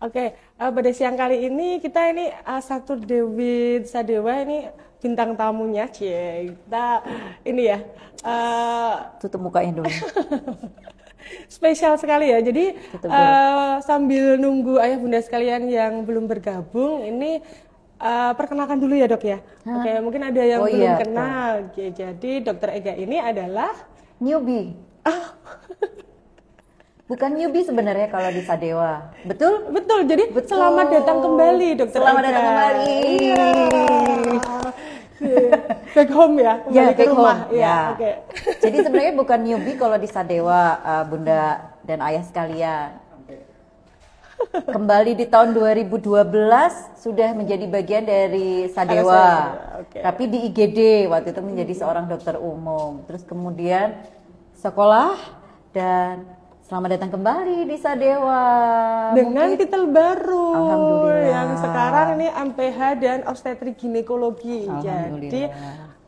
Oke, pada siang kali ini kita ini satu Dewi Sadewa ini bintang tamunya, cie. Kita ini ya Tutup mukanya dulu. spesial sekali ya. Jadi Tutup dulu. sambil nunggu ayah bunda sekalian yang belum bergabung, ini perkenalkan dulu ya dok ya. Oke, mungkin ada yang Oh belum iya, kenal. Oke, jadi dokter Ega ini adalah Newbie. Bukan newbie sebenarnya kalau di Sadewa. Betul? betul. Jadi Betul. selamat datang kembali dokter Selamat Ega. datang kembali. Iya. Back home ya, kembali Ya, ke back rumah. home. Iya, Ya. oke. Jadi sebenarnya bukan newbie kalau di Sadewa, Bunda dan Ayah sekalian. Kembali di tahun 2012 sudah menjadi bagian dari Sadewa. Oke. Tapi di IGD waktu itu menjadi seorang dokter umum. Terus kemudian sekolah dan selamat datang kembali di Sadewa. Dengan titel baru Alhamdulillah. yang sekarang ini MPH dan obstetrik ginekologi. Alhamdulillah. Jadi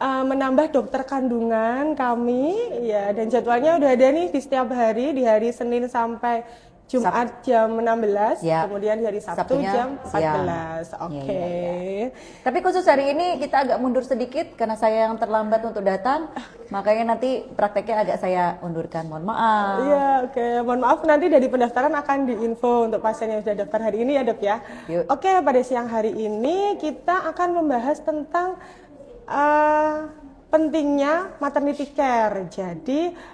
menambah dokter kandungan kami ya, dan jadwalnya udah ada nih di setiap hari, di hari Senin sampai Jumat jam 16, Ya. kemudian di hari Sabtu Sabtunya jam siang. 14. Oke. Ya. Tapi khusus hari ini kita agak mundur sedikit karena saya yang terlambat untuk datang, makanya nanti prakteknya agak saya undurkan. Mohon maaf. Iya, oke. Mohon maaf, nanti dari pendaftaran akan diinfo untuk pasien yang sudah daftar hari ini ya dok ya. Yuk. Oke, pada siang hari ini kita akan membahas tentang pentingnya maternity care. Jadi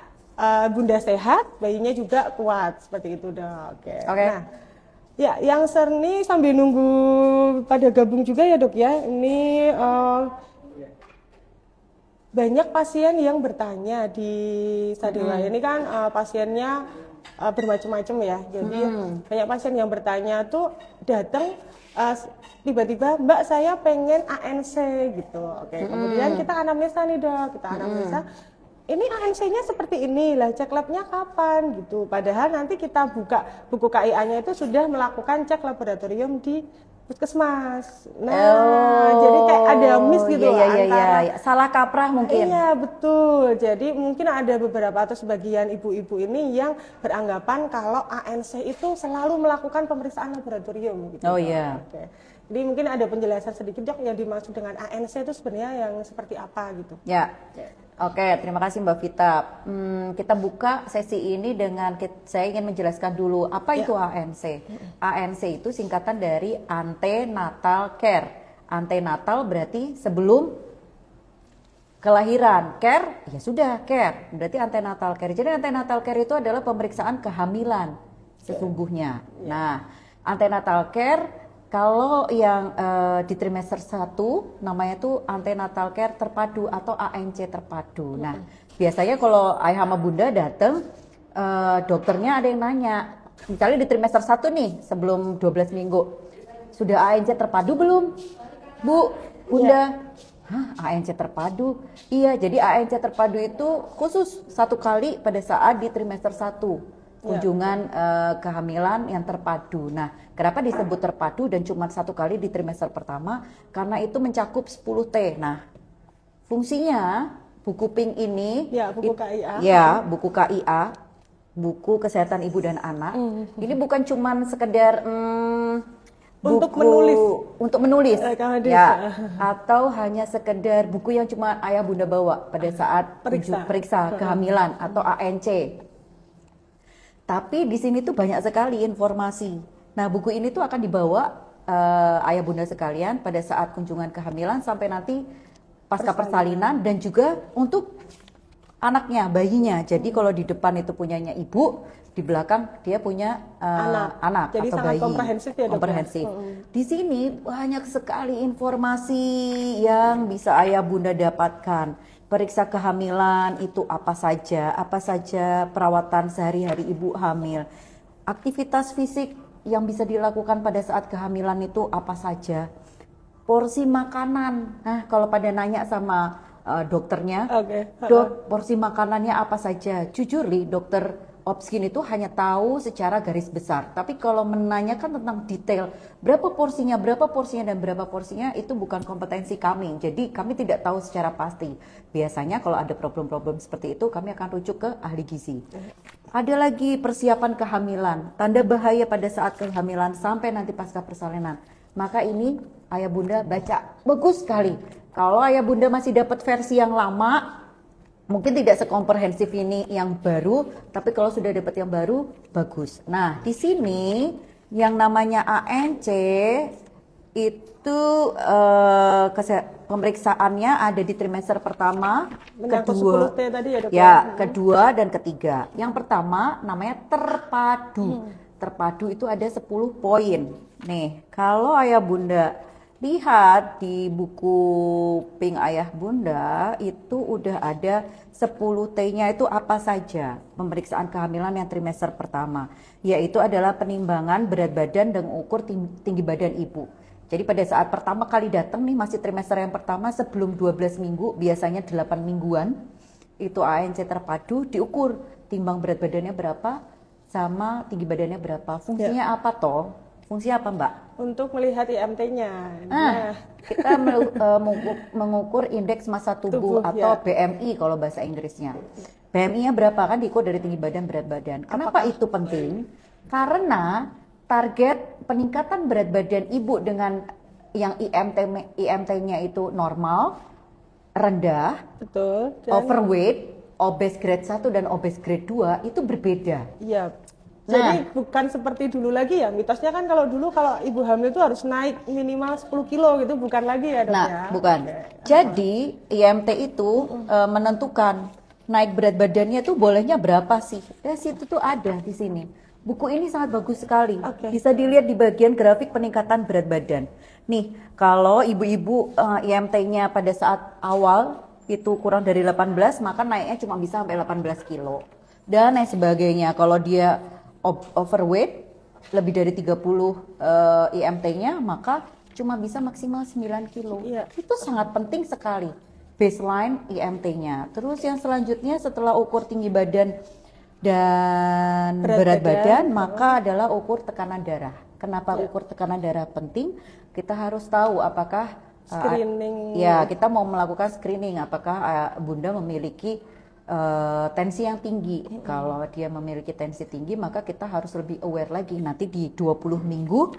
bunda sehat, bayinya juga kuat, seperti itu dok. Oke. Oke. Nah, ya, yang serni sambil nunggu pada gabung juga ya dok ya. Ini banyak pasien yang bertanya di Sadewa ini kan pasiennya bermacam-macam ya. Jadi banyak pasien yang bertanya tuh datang tiba-tiba Mbak saya pengen ANC gitu. Oke. Kemudian kita anamnesa nih dok, kita anamnesa. Ini ANC-nya seperti ini lah, cek labnya kapan gitu. Padahal nanti kita buka buku KIA-nya itu sudah melakukan cek laboratorium di puskesmas. Nah, jadi kayak ada miss gitu antara salah kaprah mungkin. Iya betul. Jadi mungkin ada beberapa atau sebagian ibu-ibu ini yang beranggapan kalau ANC itu selalu melakukan pemeriksaan laboratorium gitu. Oh iya. Oke. Jadi mungkin ada penjelasan sedikit dok yang dimaksud dengan ANC itu sebenarnya yang seperti apa gitu. Ya. Oke, terima kasih Mbak Vita. Kita buka sesi ini dengan saya ingin menjelaskan dulu apa itu ANC. ANC itu singkatan dari antenatal care. Antenatal berarti sebelum kelahiran. Care, ya sudah care. Berarti antenatal care. Jadi antenatal care itu adalah pemeriksaan kehamilan sesungguhnya. Nah, antenatal care kalau yang di trimester 1 namanya tuh antenatal care terpadu atau ANC terpadu. Nah, biasanya kalau ayah sama bunda datang, dokternya ada yang nanya. Misalnya di trimester 1 nih, sebelum 12 minggu. Sudah ANC terpadu belum? Bu, bunda. Hah, ANC terpadu? Iya, jadi ANC terpadu itu khusus satu kali pada saat di trimester 1. Kunjungan kehamilan yang terpadu. Nah, kenapa disebut terpadu dan cuma satu kali di trimester pertama? Karena itu mencakup 10T. Nah, fungsinya buku pink ini, buku KIA. Ya, buku KIA, buku kesehatan ibu dan anak. Ini bukan cuma sekedar Untuk menulis, ya, atau hanya sekedar buku yang cuma ayah bunda bawa pada saat periksa kehamilan atau ANC. Tapi di sini tuh banyak sekali informasi. Nah, buku ini tuh akan dibawa ayah bunda sekalian pada saat kunjungan kehamilan sampai nanti pasca persalinan dan juga untuk anaknya, bayinya. Jadi kalau di depan itu punyanya ibu, di belakang dia punya anak Jadi atau sangat bayi. komprehensif ya dok. Komprehensif. Di sini banyak sekali informasi yang bisa ayah bunda dapatkan. Periksa kehamilan itu apa saja perawatan sehari-hari ibu hamil, aktivitas fisik yang bisa dilakukan pada saat kehamilan itu apa saja, porsi makanan. Nah, kalau pada nanya sama dokternya, dok, porsi makanannya apa saja? Jujur nih, dokter Opskin itu hanya tahu secara garis besar, tapi kalau menanyakan tentang detail berapa porsinya, dan berapa porsinya itu bukan kompetensi kami. Jadi kami tidak tahu secara pasti. Biasanya kalau ada problem-problem seperti itu kami akan rujuk ke ahli gizi. Ada lagi persiapan kehamilan, tanda bahaya pada saat kehamilan sampai nanti pasca persalinan. Maka ini ayah bunda baca bagus sekali. Kalau ayah bunda masih dapat versi yang lama, mungkin tidak sekomprehensif ini yang baru, tapi kalau sudah dapat yang baru, bagus. Nah, di sini yang namanya ANC itu pemeriksaannya ada di trimester pertama, kedua, 10T tadi ya, Dok? Ya, kedua dan ketiga. Yang pertama namanya terpadu. Terpadu itu ada 10 poin. Nih, kalau ayah bunda lihat di buku Pink Ayah Bunda itu udah ada 10 T-nya itu apa saja pemeriksaan kehamilan yang trimester pertama, yaitu adalah penimbangan berat badan dan ukur tinggi badan ibu. Jadi pada saat pertama kali datang nih masih trimester yang pertama sebelum 12 minggu, biasanya 8 mingguan, itu ANC terpadu diukur timbang berat badannya berapa sama tinggi badannya berapa. Fungsinya apa toh? Fungsinya apa Mbak? Untuk melihat IMT-nya. Kita mengukur indeks massa tubuh atau BMI kalau bahasa Inggrisnya. BMI-nya berapa kan diukur dari tinggi badan, berat badan. Kenapa itu penting? Karena target peningkatan berat badan ibu dengan yang IMT-nya itu normal, rendah, betul, overweight, obes grade 1 dan obes grade 2 itu berbeda. Iya. Jadi bukan seperti dulu lagi ya, mitosnya kan kalau dulu kalau ibu hamil itu harus naik minimal 10 kilo gitu, bukan lagi ya Dok ya? Bukan. Jadi IMT itu menentukan naik berat badannya tuh bolehnya berapa sih? Situ tuh ada di sini. Buku ini sangat bagus sekali. Bisa dilihat di bagian grafik peningkatan berat badan. Nih, kalau ibu-ibu IMT-nya pada saat awal itu kurang dari 18, maka naiknya cuma bisa sampai 18 kilo. Dan lain sebagainya. Kalau dia overweight lebih dari 30 IMT-nya, maka cuma bisa maksimal 9 kilo. Itu sangat penting sekali baseline IMT-nya. Terus yang selanjutnya setelah ukur tinggi badan dan berat badan, maka adalah ukur tekanan darah. Kenapa ukur tekanan darah penting? Kita harus tahu apakah screening. Kita mau melakukan screening apakah bunda memiliki tensi yang tinggi. Kalau dia memiliki tensi tinggi, maka kita harus lebih aware lagi. Nanti di 20 minggu,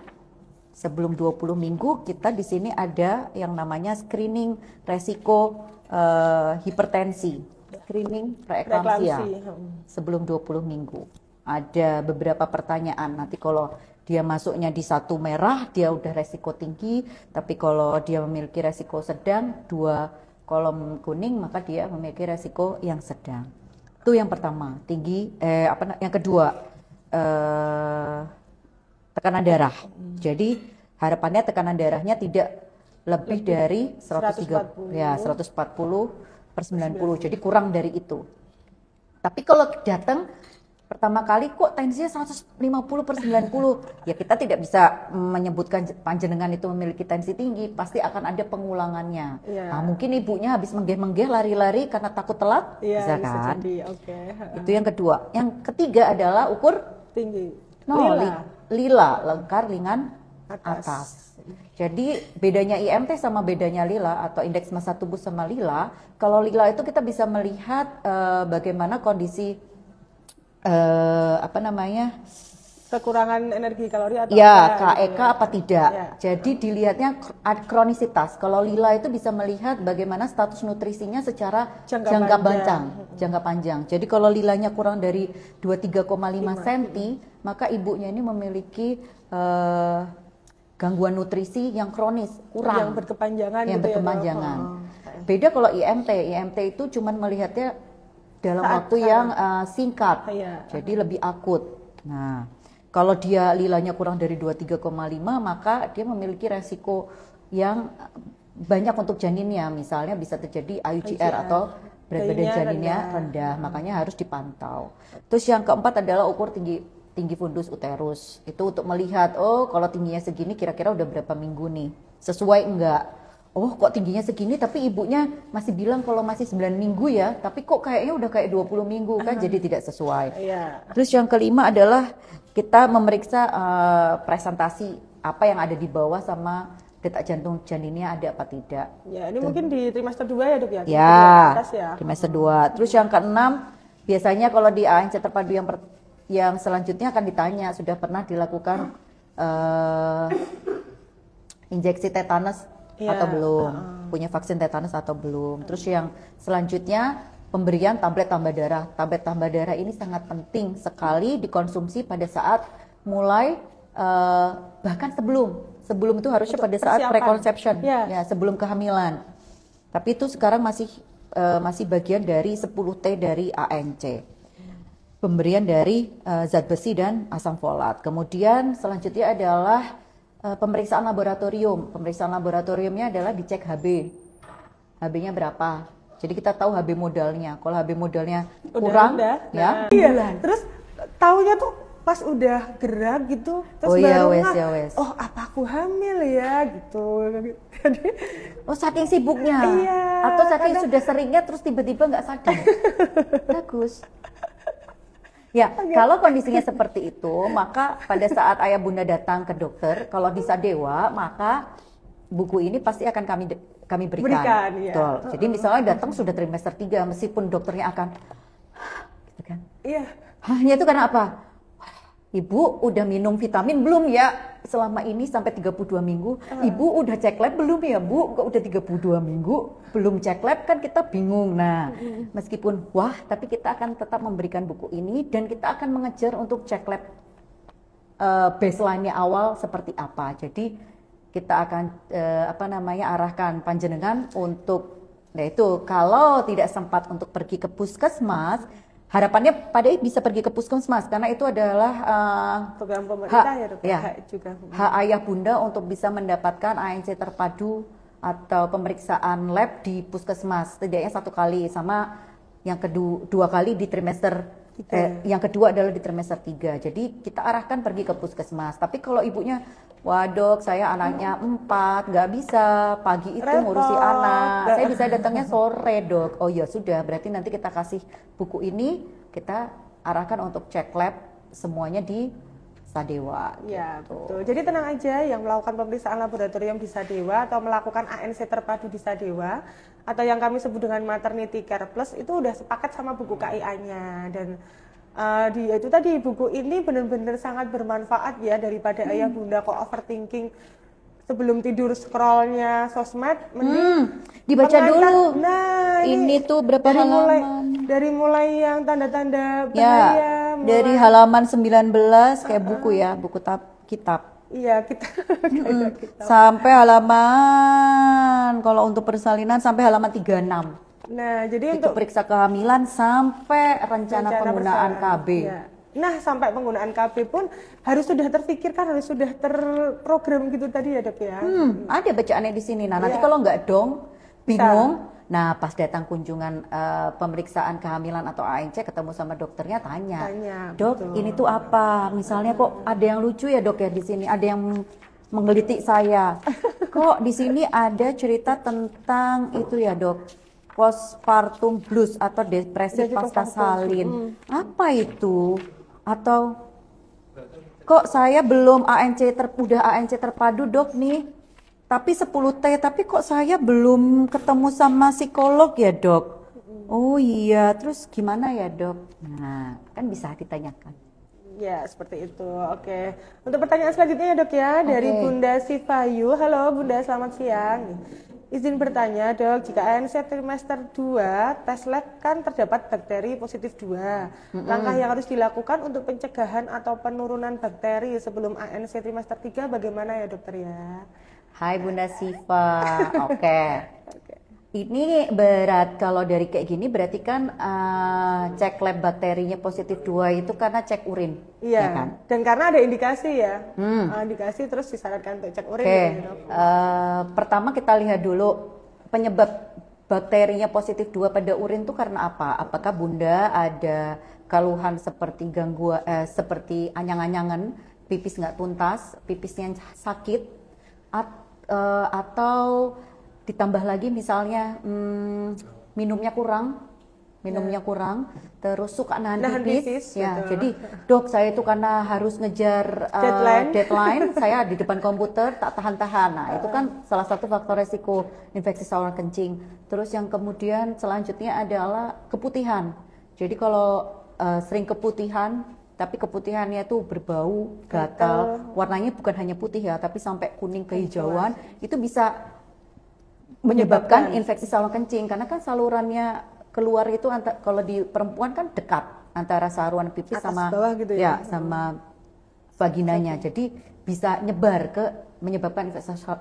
sebelum 20 minggu, kita di sini ada yang namanya screening resiko hipertensi, screening preeklamsia sebelum 20 minggu. Ada beberapa pertanyaan. Nanti kalau dia masuknya di 1 merah, dia udah resiko tinggi. Tapi kalau dia memiliki resiko sedang, 2 kolom kuning, maka dia memiliki resiko yang sedang. Itu yang pertama, tinggi yang kedua tekanan darah. Jadi harapannya tekanan darahnya tidak lebih dari 140 per 90. Jadi kurang dari itu. Tapi kalau datang pertama kali kok tensinya 150 per 90, ya kita tidak bisa menyebutkan panjenengan itu memiliki tensi tinggi, pasti akan ada pengulangannya. Nah, mungkin ibunya habis menggeh-menggeh lari-lari karena takut telat, bisa kan? Itu yang kedua. Yang ketiga adalah ukur tinggi. Lila, lengkar ringan atas. Jadi bedanya IMT sama bedanya lila atau indeks massa tubuh sama lila, kalau lila itu kita bisa melihat bagaimana kondisi kekurangan energi kalori atau KEK apa tidak. Jadi dilihatnya kronisitas. Kalau lila itu bisa melihat bagaimana status nutrisinya secara jangka panjang. Jadi kalau lilanya kurang dari 23,5 cm, maka ibunya ini memiliki gangguan nutrisi yang kronis, kurang, yang berkepanjangan. Beda kalau IMT itu cuman melihatnya dalam waktu yang singkat, jadi lebih akut. Nah, kalau dia lilanya kurang dari 23,5, maka dia memiliki resiko yang banyak untuk janinnya. Misalnya bisa terjadi IUGR atau berat badan janinnya rendah, makanya harus dipantau. Terus yang keempat adalah ukur tinggi fundus uterus. Itu untuk melihat, kalau tingginya segini kira-kira udah berapa minggu nih, sesuai enggak. oh kok tingginya segini tapi ibunya masih bilang kalau masih 9 minggu ya, tapi kok kayaknya udah kayak 20 minggu kan, jadi tidak sesuai. Terus yang kelima adalah kita memeriksa presentasi apa yang ada di bawah sama detak jantung janinnya ada apa tidak. Ya, ini mungkin di trimester 2 ya dok ya? Ya, trimester 2. Terus yang keenam, biasanya kalau di ANC terpadu yang selanjutnya akan ditanya, sudah pernah dilakukan injeksi tetanus atau belum, punya vaksin tetanus atau belum. Terus yang selanjutnya pemberian tablet tambah darah. Tablet tambah darah ini sangat penting sekali dikonsumsi pada saat mulai bahkan sebelum itu harusnya pada saat preconception, ya sebelum kehamilan. Tapi itu sekarang masih bagian dari 10T dari ANC. Pemberian dari zat besi dan asam folat. Kemudian selanjutnya adalah pemeriksaan laboratorium. Pemeriksaan laboratoriumnya adalah dicek HB. HB-nya berapa? Jadi kita tahu HB modalnya. Kalau HB modalnya kurang, ya. Iya. Terus taunya tuh pas udah gerak gitu, terus baru oh apa aku hamil ya gitu. Jadi, saking sibuknya, atau saking sudah seringnya terus tiba-tiba nggak sadar. Bagus. Ya, kalau kondisinya seperti itu, maka pada saat ayah bunda datang ke dokter, kalau bisa Sadewa, maka buku ini pasti akan kami berikan. Betul. Jadi misalnya datang sudah trimester 3, meskipun dokternya akan, gitu kan? Iya. Hanya itu karena apa? Ibu udah minum vitamin belum ya selama ini sampai 32 minggu? Ibu udah cek lab belum ya Bu? Kok udah 32 minggu belum cek lab, kan kita bingung. Nah, meskipun tapi kita akan tetap memberikan buku ini dan kita akan mengejar untuk cek lab baseline-nya awal seperti apa. Jadi kita akan arahkan panjenengan untuk, yaitu kalau tidak sempat untuk pergi ke puskesmas, harapannya Pak Dei bisa pergi ke puskesmas karena itu adalah program pemerintah hak ayah bunda untuk bisa mendapatkan ANC terpadu atau pemeriksaan lab di puskesmas setidaknya 1 kali, sama yang kedua kali di trimester yang kedua adalah di trimester 3. Jadi kita arahkan pergi ke puskesmas. Tapi kalau ibunya, dok saya anaknya 4, nggak bisa pagi itu ngurusi anak, saya bisa datangnya sore dok. Oh ya sudah, berarti nanti kita kasih buku ini, kita arahkan untuk cek lab semuanya di Sadewa. Ya betul. Jadi tenang aja, yang melakukan pemeriksaan laboratorium di Sadewa atau melakukan ANC terpadu di Sadewa atau yang kami sebut dengan Maternity Care Plus itu udah sepakat sama buku KIA-nya. Dan itu tadi buku ini benar-benar sangat bermanfaat ya, daripada ayah bunda kok overthinking sebelum tidur scrollnya sosmed, mending dibaca dulu. Nah, ini tuh berapa halaman? Dari mulai yang tanda-tanda bahaya, dari halaman 19 kayak buku ya, buku kitab. Iya, kita sampai halaman, kalau untuk persalinan sampai halaman 36. Nah, jadi itu untuk periksa kehamilan sampai rencana penggunaan KB. Ya. Nah, sampai penggunaan KB pun harus sudah terpikirkan, harus sudah terprogram gitu tadi ya dok ya. Ada bacaannya di sini. Nah, nanti kalau nggak bingung. Nah, pas datang kunjungan pemeriksaan kehamilan atau ANC, ketemu sama dokternya, tanya dok, betul, ini tuh apa? Misalnya kok ada yang lucu ya dok ya di sini, ada yang menggelitik saya. Kok di sini ada cerita tentang itu ya dok, postpartum blues atau depresi pasca salin. Apa itu? Atau kok saya belum udah ANC terpadu dok nih, tapi 10T, tapi kok saya belum ketemu sama psikolog ya dok? Oh iya, terus gimana ya dok? Nah, kan bisa ditanyakan. Ya, seperti itu. Oke. Untuk pertanyaan selanjutnya ya dok ya, dari Bunda Sivayu. Halo Bunda, selamat siang. Izin bertanya dok, jika ANC trimester 2, tes lab kan terdapat bakteri positif 2. Langkah yang harus dilakukan untuk pencegahan atau penurunan bakteri sebelum ANC trimester 3 bagaimana ya dokter ya? Hai Bunda Siva, oke. Ini berat kalau dari kayak gini berarti kan cek lab bakterinya positif 2 itu karena cek urin. Iya, ya kan? Dan karena ada indikasi ya, indikasi terus disarankan untuk cek urin. Pertama kita lihat dulu penyebab bakterinya positif 2 pada urin itu karena apa? Apakah Bunda ada keluhan seperti gangguan, seperti anyang-anyangan, pipis nggak tuntas, pipisnya sakit, atau ditambah lagi misalnya minumnya kurang, terus suka nahan pipis, ya. betul. Jadi dok, saya itu karena harus ngejar deadline, saya di depan komputer tak tahan-tahan. Nah itu kan salah satu faktor resiko infeksi saluran kencing. Terus yang kemudian selanjutnya adalah keputihan. Jadi kalau sering keputihan, tapi keputihannya itu berbau, gatal, warnanya bukan hanya putih ya, tapi sampai kuning kehijauan, itu bisa menyebabkan infeksi saluran kencing. Karena kan salurannya keluar itu kalau di perempuan kan dekat antara saluran pipis atas sama bawah gitu ya, sama vaginanya. Jadi bisa nyebar menyebabkan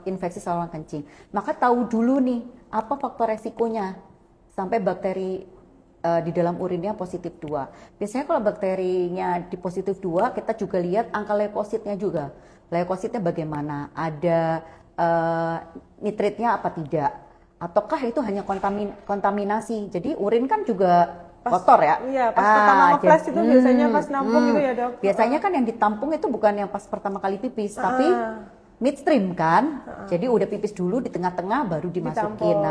infeksi saluran kencing. Maka tahu dulu nih apa faktor resikonya sampai bakteri di dalam urinnya positif 2. Biasanya kalau bakterinya di positif 2, kita juga lihat angka leukositnya juga. Leukositnya bagaimana? Ada nitritnya apa tidak? Ataukah itu hanya kontaminasi? Jadi urin kan juga kotor ya? Iya, pas pertama nge-flash itu biasanya pas nampung gitu ya dok? Biasanya kan yang ditampung itu bukan yang pas pertama kali pipis, tapi midstream kan? Jadi udah pipis dulu di tengah-tengah baru dimasukin.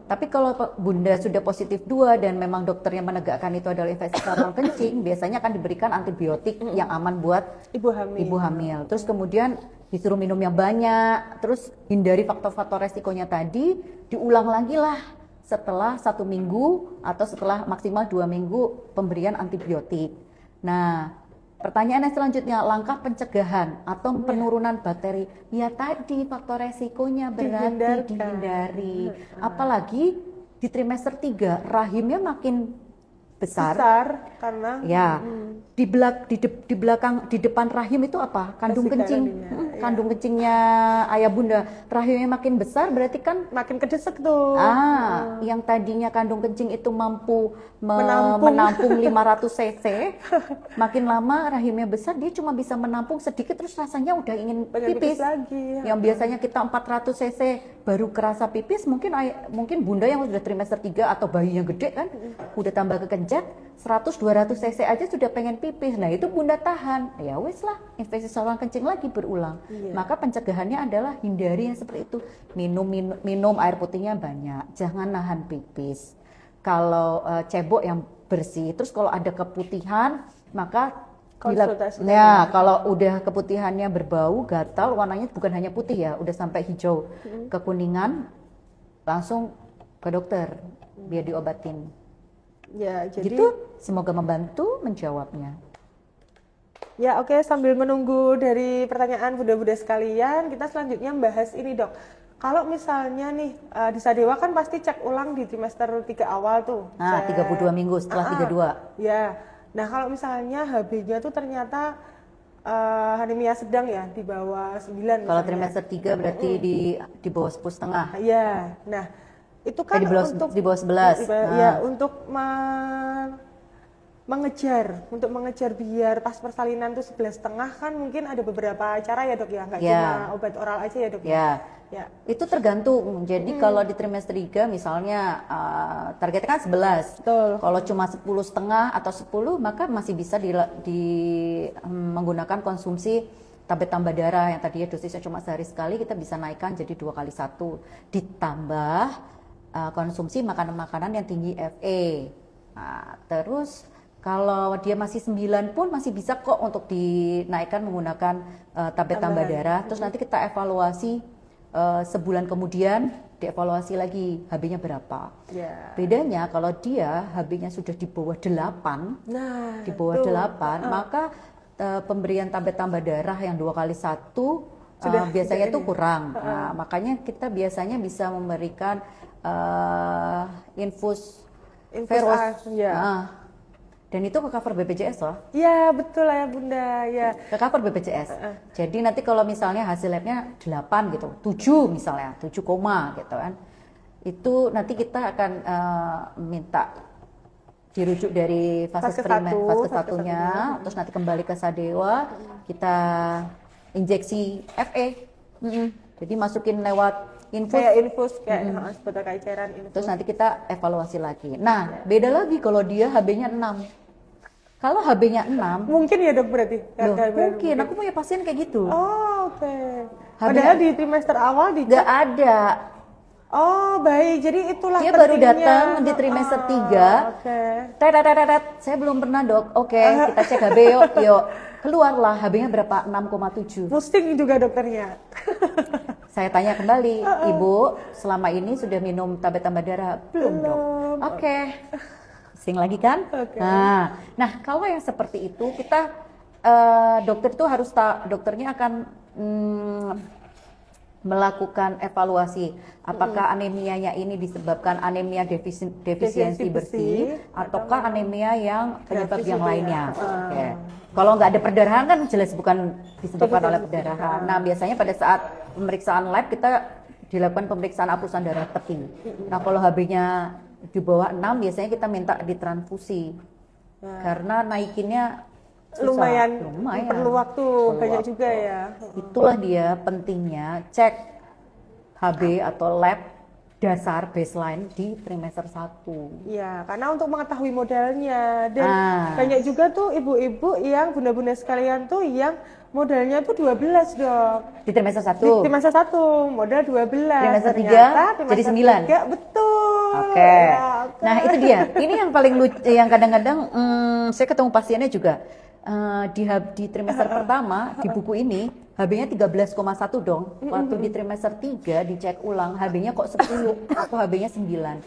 Tapi kalau bunda sudah positif 2 dan memang dokternya menegakkan itu adalah infeksi saluran kencing, biasanya akan diberikan antibiotik yang aman buat ibu hamil. Terus kemudian disuruh minum yang banyak, terus hindari faktor-faktor resikonya tadi, diulang lagi lah setelah 1 minggu atau setelah maksimal 2 minggu pemberian antibiotik. Nah, pertanyaannya selanjutnya, langkah pencegahan atau penurunan bakteri. Ya tadi faktor resikonya berarti dihindari. Apalagi di trimester 3 rahimnya makin besar karena ya di depan rahim itu apa? Kandung kencing. Kandung kencingnya ayah bunda, rahimnya makin besar berarti kan makin kedesek tuh. Yang tadinya kandung kencing itu mampu menampung 500 cc, makin lama rahimnya besar dia cuma bisa menampung sedikit, terus rasanya udah ingin pipis lagi. Yang biasanya kita 400 cc baru kerasa pipis, mungkin bunda yang sudah trimester 3 atau bayinya gede kan, udah tambah kekencet 100-200 cc aja sudah pengen pipis. Nah itu bunda tahan, ya wes lah, infeksi saluran kencing lagi berulang. Maka pencegahannya adalah hindari yang seperti itu. Minum air putihnya banyak, jangan nahan pipis. Kalau cebok yang bersih, terus kalau ada keputihan maka kalau udah keputihannya berbau, gatal, warnanya bukan hanya putih ya, udah sampai hijau, kekuningan, langsung ke dokter biar diobatin. Ya, jadi gitu, semoga membantu menjawabnya. Ya oke, sambil menunggu dari pertanyaan bunda-bunda sekalian, kita selanjutnya membahas ini dok. Kalau misalnya nih di Sadewa kan pasti cek ulang di trimester 3 awal tuh. 32 minggu setelah 32. Ya, nah kalau misalnya HB-nya tuh ternyata anemia sedang ya, di bawah 9. Kalau trimester 3 berarti di bawah 10,5. Iya, nah itu kan di bawah 11. Ya, untuk mengejar biar pas persalinan tuh 11,5 kan mungkin ada beberapa cara ya dok ya, nggak cuma obat oral aja ya dok ya. Itu tergantung. Jadi kalau di trimester 3 misalnya targetnya kan 11. Betul. Kalau cuma 10,5 atau 10 maka masih bisa menggunakan konsumsi tablet tambah darah yang tadinya dosisnya cuma sehari sekali, kita bisa naikkan jadi 2 kali 1 ditambah konsumsi makanan-makanan yang tinggi Fe. Nah, terus kalau dia masih 9 pun masih bisa kok untuk dinaikkan menggunakan tablet tambah darah. Terus nanti kita evaluasi sebulan kemudian, dievaluasi lagi HB-nya berapa. Bedanya kalau dia HB-nya sudah di bawah 8, maka pemberian tablet tambah darah yang 2 kali 1 biasanya itu kurang. Nah, makanya kita biasanya bisa memberikan infus virus, dan itu ke cover BPJS loh. Iya betul ya bunda ya. Ke cover BPJS. Jadi nanti kalau misalnya hasil labnya 8 gitu, 7 misalnya, 7, gitu kan, itu nanti kita akan minta dirujuk dari fase satunya, terus nanti kembali ke Sadewa, kita injeksi Fe. Jadi masukin lewat infus sebetulnya kayak cairan infus. Terus nanti kita evaluasi lagi. Nah, beda lagi kalau dia HB-nya 6. Kalau HB-nya 6, mungkin ya dok berarti. Mungkin. Aku punya pasien kayak gitu. Oke. Padahal di trimester awal nggak ada. Oh baik, jadi itulah Dia baru pentingnya. datang di trimester 3. Oke. Saya belum pernah dok. Oke, kita cek HB yuk. Keluarlah HB-nya berapa? 6,7. Pusing juga dokternya. Saya tanya kembali, Ibu selama ini sudah minum tablet tambah darah? Belum dok. Oke. Pusing lagi kan? Oke. Nah kalau yang seperti itu kita dokter itu harus dokternya akan melakukan evaluasi apakah anemianya ini disebabkan anemia defisiensi besi ataukah anemia yang penyebab yang lainnya. Oke. Kalau nggak ada perdarahan kan jelas bukan disebabkan oleh perdarahan. Nah biasanya pada saat pemeriksaan lab kita dilakukan pemeriksaan hapusan darah peti. Nah kalau HB-nya di bawah 6 biasanya kita minta ditransfusi karena naikinnya lumayan perlu waktu banyak juga ya. Itulah dia pentingnya cek HB atau lab dasar baseline di trimester 1. Ya, karena untuk mengetahui modalnya dan banyak juga tuh ibu-ibu yang bunda-bunda sekalian tuh yang modalnya tuh 12 dok. Di trimester 1? Di trimester 1, modal 12. Trimester 3 jadi 9? Betul. Oke. Ya, Nah itu dia, ini yang paling lucu, yang kadang-kadang saya ketemu pasiennya juga. Di trimester pertama di buku ini HB-nya 13,1 dong. Waktu di trimester 3 dicek ulang HB-nya kok 10 atau HB-nya 9.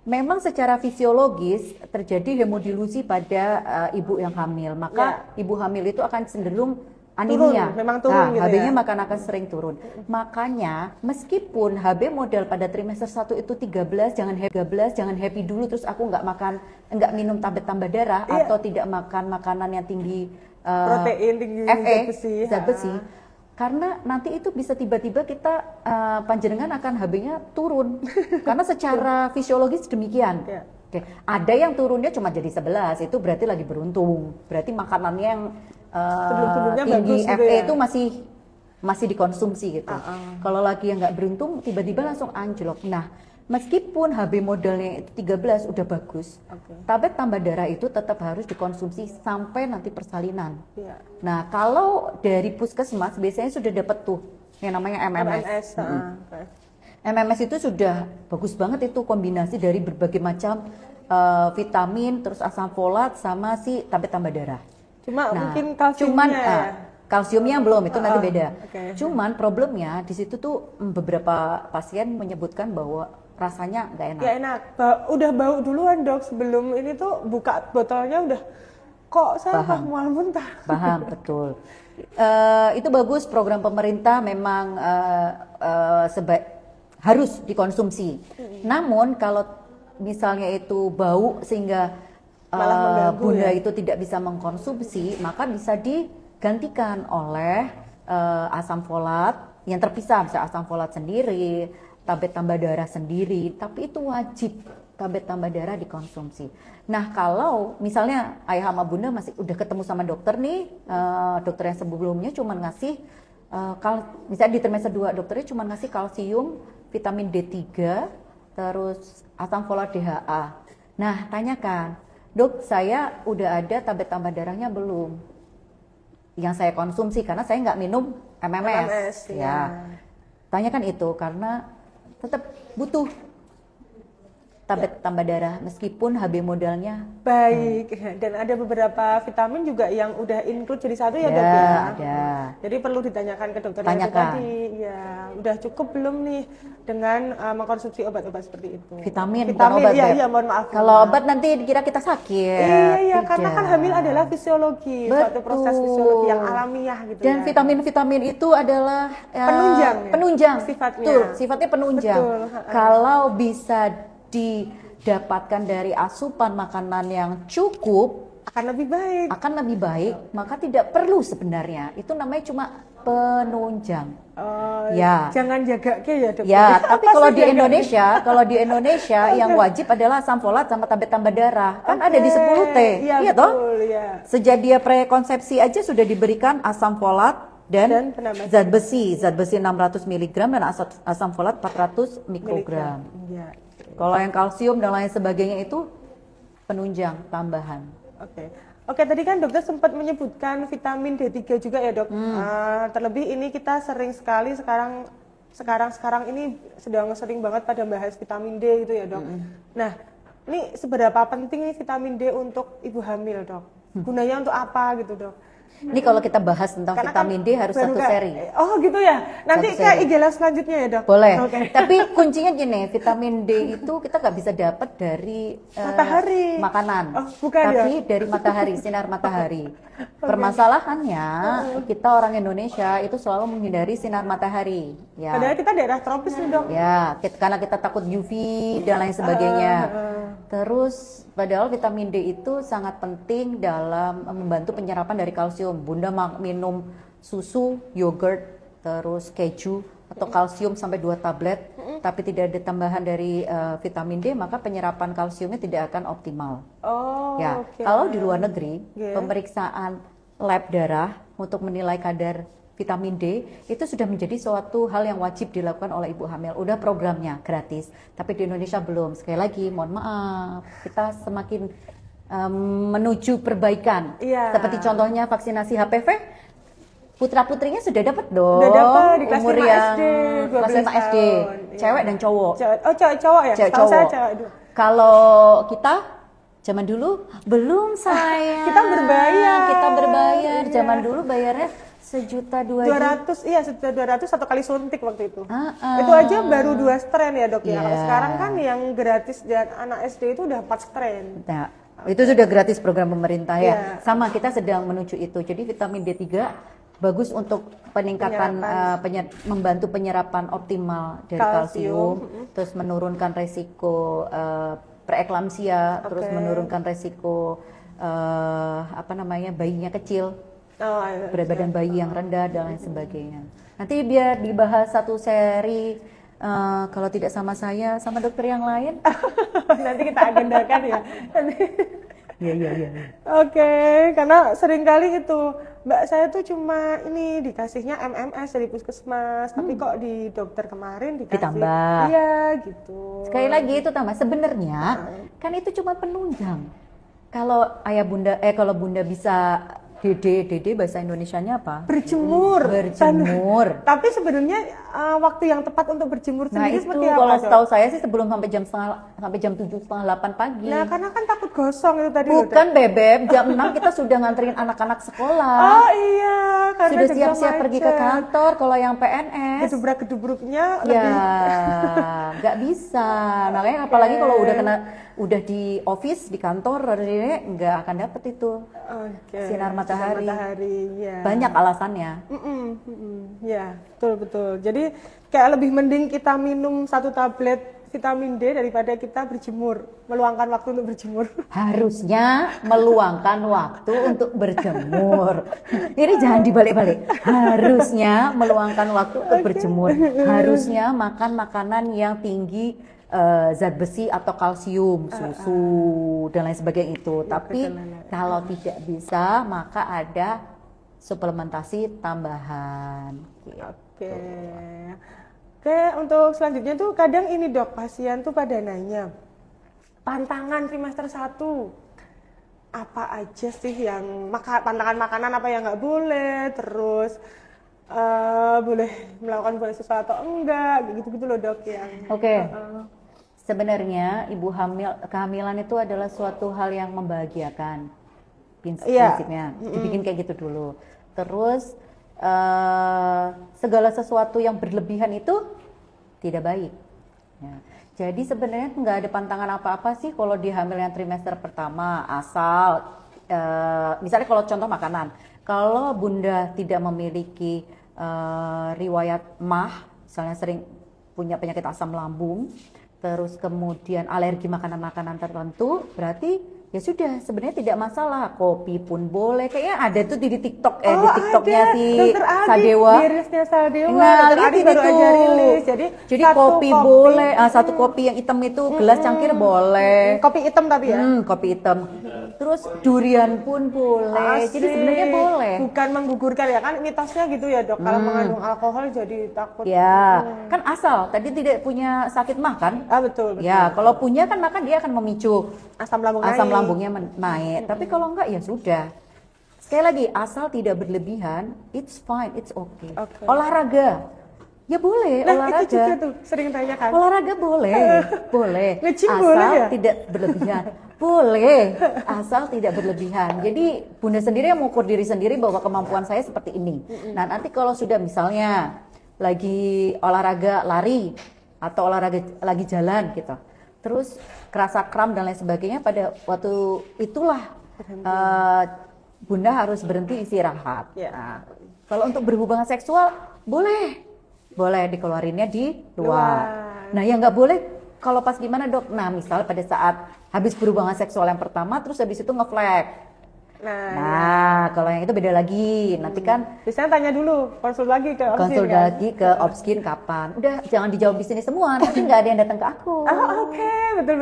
Memang secara fisiologis terjadi hemodilusi pada ibu yang hamil. Maka ibu hamil itu akan cenderung anemia. Memang turun gitu HB-nya ya. akan sering turun. Makanya meskipun HB modal pada trimester 1 itu 13, jangan happy dulu terus aku nggak minum tablet tambah darah atau tidak makan makanan yang tinggi protein, tinggi zat besi. Karena nanti itu bisa tiba-tiba kita panjenengan akan HB-nya turun. Karena secara fisiologis demikian. Oke. Ada yang turunnya cuma jadi 11, itu berarti lagi beruntung. Berarti makanannya yang tinggi bagus FE gitu ya? itu masih dikonsumsi gitu. Kalau lagi yang nggak beruntung tiba-tiba langsung anjlok. Nah, meskipun HB modalnya itu 13 udah bagus, tablet tambah darah itu tetap harus dikonsumsi sampai nanti persalinan. Nah, kalau dari puskesmas biasanya sudah dapat tuh yang namanya MMS. MMS itu sudah bagus banget itu kombinasi dari berbagai macam vitamin, terus asam folat sama si tablet tambah darah. Cuma mungkin kalsiumnya kalsiumnya belum, itu nanti beda. Cuman problemnya di situ tuh beberapa pasien menyebutkan bahwa rasanya nggak enak. Nggak enak, udah bau duluan dok sebelum ini tuh buka botolnya udah kok saya mual muntah. Paham, betul. Itu bagus program pemerintah memang harus dikonsumsi. Namun kalau misalnya itu bau sehingga bunda itu tidak bisa mengkonsumsi, maka bisa digantikan oleh asam folat yang terpisah, misalnya asam folat sendiri, tablet tambah darah sendiri, tapi itu wajib tablet tambah darah dikonsumsi. Nah kalau misalnya ayah sama bunda masih udah ketemu sama dokter nih, dokter yang sebelumnya cuma ngasih misalnya di trimester 2 dokternya cuma ngasih kalsium, vitamin D3, terus asam folat DHA. Nah tanyakan, dok saya udah ada tablet tambah darahnya belum? Yang saya konsumsi karena saya nggak minum MMS. Tanyakan itu karena tetap butuh tablet tambah darah meskipun HB modalnya baik. Dan ada beberapa vitamin juga yang udah include jadi satu ya dok ya. Ada. Jadi perlu ditanyakan ke dokter Tanyakan. tadi. Ya, udah cukup belum nih dengan mengkonsumsi obat-obat seperti itu. Vitamin bukan obat. Iya, mohon maaf. Kalau obat nanti dikira kita sakit. Iya, karena kan hamil adalah fisiologi, suatu proses fisiologi yang alamiah gitu. Dan vitamin-vitamin itu adalah penunjang. Sifatnya. Betul, sifatnya penunjang. Betul. Kalau bisa didapatkan dari asupan makanan yang cukup akan lebih baik, maka tidak perlu sebenarnya, itu namanya cuma penunjang. Jangan jaga ya dok. Ya, tapi kalau di Indonesia yang wajib adalah asam folat sama tablet tambah darah, kan ada di 10T, iya toh? Ya. Sejak dia prekonsepsi aja sudah diberikan asam folat dan zat besi 600 mg dan asam folat 400 mikrogram. Ya. Kalau yang kalsium dan lain sebagainya itu penunjang tambahan. Oke, tadi kan dokter sempat menyebutkan vitamin D3 juga ya dok. Terlebih ini kita sering sekali sekarang sekarang ini sedang sering banget pada bahas vitamin D gitu ya dok. Nah, ini seberapa penting nih vitamin D untuk ibu hamil dok? Gunanya untuk apa gitu dok? Ini kalau kita bahas tentang Karena vitamin D harus satu seri. Oh gitu ya. Nanti Satu kayak seri. IG live selanjutnya ya dok. Boleh. Oke. Tapi kuncinya gini, vitamin D itu kita nggak bisa dapat dari Matahari. makanan, Oh, bukan tapi ya? dari matahari, sinar matahari. Permasalahannya kita orang Indonesia itu selalu menghindari sinar matahari. Ya. Padahal kita daerah tropis nih dok. Ya, karena kita takut UV dan lain sebagainya. Terus, padahal vitamin D itu sangat penting dalam membantu penyerapan dari kalsium. Bunda minum susu, yogurt, terus keju, atau kalsium sampai 2 tablet, tapi tidak ada tambahan dari vitamin D, maka penyerapan kalsiumnya tidak akan optimal. Oh. Ya, oke. kalau di luar negeri, Yeah. pemeriksaan lab darah untuk menilai kadar vitamin D itu sudah menjadi suatu hal yang wajib dilakukan oleh ibu hamil. Udah programnya gratis, tapi di Indonesia belum. Sekali lagi, mohon maaf, kita semakin menuju perbaikan. Iya. Seperti contohnya vaksinasi HPV, putra-putrinya sudah dapat dong. Udah dapat di kelas umur 5 yang SD, kelas 5 12 SD, tahun. cewek Iya. dan cowok. Oh cowok ya? Cewek Setahu saya cowok. cewek. Aduh. Kalau kita zaman dulu belum sayang. Kita berbayar. Kita berbayar. Iya. Zaman dulu bayarnya 1.200.000. 200, iya 1.200 satu kali suntik waktu itu. Ah. Itu aja baru 2 strain ya dok ya. Kalau Iya. sekarang kan yang gratis dan anak SD itu udah 4 strain. Nah, itu sudah gratis program pemerintah ya. Iya. Sama kita sedang menuju itu. Jadi vitamin D3 bagus untuk peningkatan membantu penyerapan optimal dari kalsium, terus menurunkan resiko preeklamsia, terus menurunkan resiko bayinya kecil. Oh, iya. Berat badan bayi yang rendah dan lain sebagainya. Nanti biar dibahas satu seri kalau tidak sama saya, sama dokter yang lain. Nanti kita agendakan ya. Iya. Oke, karena seringkali itu Mbak saya tuh cuma ini dikasihnya MMS dari puskesmas, tapi kok di dokter kemarin dikasih Ditambah. Iya gitu. Sekali lagi itu tambah sebenarnya kan itu cuma penunjang. Kalau kalau bunda bisa Dede bahasa Indonesianya apa? Berjemur. Berjemur. Tapi sebenarnya waktu yang tepat untuk berjemur Nah sendiri itu seperti apa? kalau Dok? setahu saya sih sebelum sampai jam 7:30 pagi. Nah, karena kan takut gosong itu tadi. loh, Dok. Bukan bebek, jam 6 kita sudah nganterin anak-anak sekolah. Oh iya, karena Sudah jam siap-siap macet. pergi ke kantor. Kalau yang PNS Gedubrak-gedubruknya ya lebih. nggak bisa. Makanya apalagi kalau udah di office di kantor nggak akan dapet itu Oke. sinar matahari. Ya. Banyak alasannya. Ya, betul. Jadi kayak lebih mending kita minum 1 tablet vitamin D daripada kita berjemur, meluangkan waktu untuk berjemur. Harusnya meluangkan waktu untuk berjemur. Ini jangan dibalik-balik. Harusnya meluangkan waktu untuk berjemur. Harusnya makan makanan yang tinggi zat besi atau kalsium, susu dan lain sebagainya itu. Tapi kalau tidak bisa, maka ada suplementasi tambahan. Oke. Oke, untuk selanjutnya tuh kadang ini dok, pasien tuh pada nanya, pantangan trimester 1, apa aja sih yang, pantangan makanan apa yang nggak boleh, terus boleh melakukan sesuatu atau enggak, gitu-gitu loh dok yang. Oke. Sebenarnya kehamilan itu adalah suatu hal yang membahagiakan. Prinsipnya, dibikin kayak gitu dulu. Terus segala sesuatu yang berlebihan itu tidak baik. Ya. Jadi sebenarnya nggak ada pantangan apa-apa sih kalau di hamil yang trimester pertama, asal misalnya kalau contoh makanan, kalau bunda tidak memiliki riwayat MAH, misalnya sering punya penyakit asam lambung, terus kemudian alergi makanan-makanan tertentu, berarti ya sudah, sebenarnya tidak masalah. Kopi pun boleh. Kayaknya ada tuh di TikTok di TikToknya ada. si Dr. Adi, Sadewa. di Rilisnya Sadewa. Nah, Dr. lihat Adi ini baru tuh. aja rilis. Jadi kopi boleh, satu kopi yang hitam itu gelas cangkir boleh. Kopi hitam tapi ya. Kopi hitam. Terus durian pun boleh. Asik. Jadi sebenarnya boleh. Bukan menggugurkan ya kan, mitosnya gitu ya dok. Kalau mengandung alkohol jadi takut. Ya, kan asal tadi tidak punya sakit mah kan? Betul. Ya, kalau punya kan maka dia akan memicu Asam lambung lambungnya naik. Tapi kalau enggak ya sudah. Sekali lagi, asal tidak berlebihan, it's fine, it's okay. Olahraga. Ya boleh, Nah, olahraga. itu juga tuh sering tanya kan. Olahraga boleh, boleh. Nge-gym Asal boleh ya? tidak berlebihan. Boleh, asal tidak berlebihan. Jadi Bunda sendiri yang mengukur diri sendiri bahwa kemampuan saya seperti ini. Nah, nanti kalau sudah misalnya lagi olahraga lari atau olahraga lagi jalan gitu, terus kerasa kram dan lain sebagainya, pada waktu itulah Bunda harus berhenti istirahat. Ya. Nah, kalau untuk berhubungan seksual boleh dikeluarinnya di luar. Nah, yang nggak boleh kalau pas gimana dok? Nah, misal pada saat habis berhubungan seksual yang pertama, terus habis itu ngeflag. Nah, kalau yang itu beda lagi. Nanti kan Biasanya tanya dulu, konsul lagi ke Obskin, konsul kan? lagi ke Obskin kapan. Udah, jangan dijawab di sini semua. Nanti nggak ada yang datang ke aku. Oke, betul.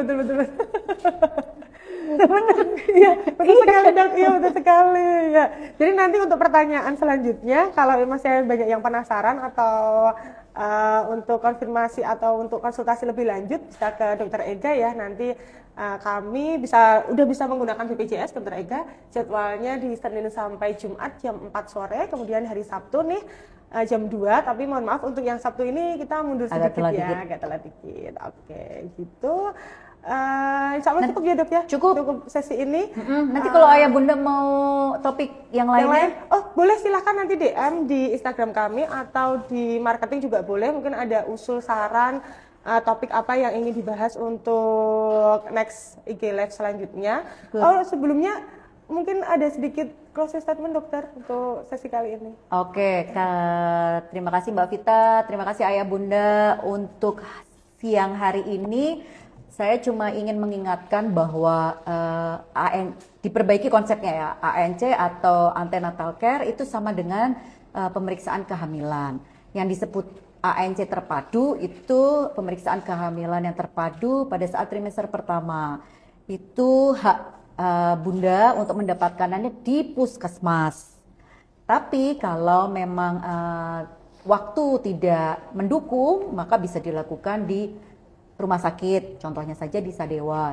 Benar, iya, betul sekali dok, iya betul sekali ya. Jadi nanti untuk pertanyaan selanjutnya, kalau masih banyak yang penasaran atau untuk konfirmasi atau untuk konsultasi lebih lanjut, bisa ke Dokter Ega ya. Nanti kami udah bisa menggunakan BPJS Dokter Ega. Jadwalnya di Senin sampai Jumat jam 4 sore, kemudian hari Sabtu nih jam 2, tapi mohon maaf untuk yang Sabtu ini kita mundur sedikit ya, agak telat dikit. Oke, gitu. Insya Allah cukup ya dok ya? Cukup sesi ini. Nanti kalau ayah bunda mau topik yang lainnya, oh boleh silahkan nanti DM di Instagram kami atau di marketing juga boleh. Mungkin ada usul saran topik apa yang ingin dibahas untuk next IG Live selanjutnya. Oh sebelumnya mungkin ada sedikit closing statement dokter untuk sesi kali ini. Oke, terima kasih Mbak Vita, terima kasih ayah bunda untuk siang hari ini. Saya cuma ingin mengingatkan bahwa diperbaiki konsepnya ya, ANC atau antenatal care itu sama dengan pemeriksaan kehamilan. Yang disebut ANC terpadu itu pemeriksaan kehamilan yang terpadu pada saat trimester pertama. Itu hak bunda untuk mendapatkannya di puskesmas. Tapi kalau memang waktu tidak mendukung, maka bisa dilakukan di rumah sakit, contohnya saja di Sadewa.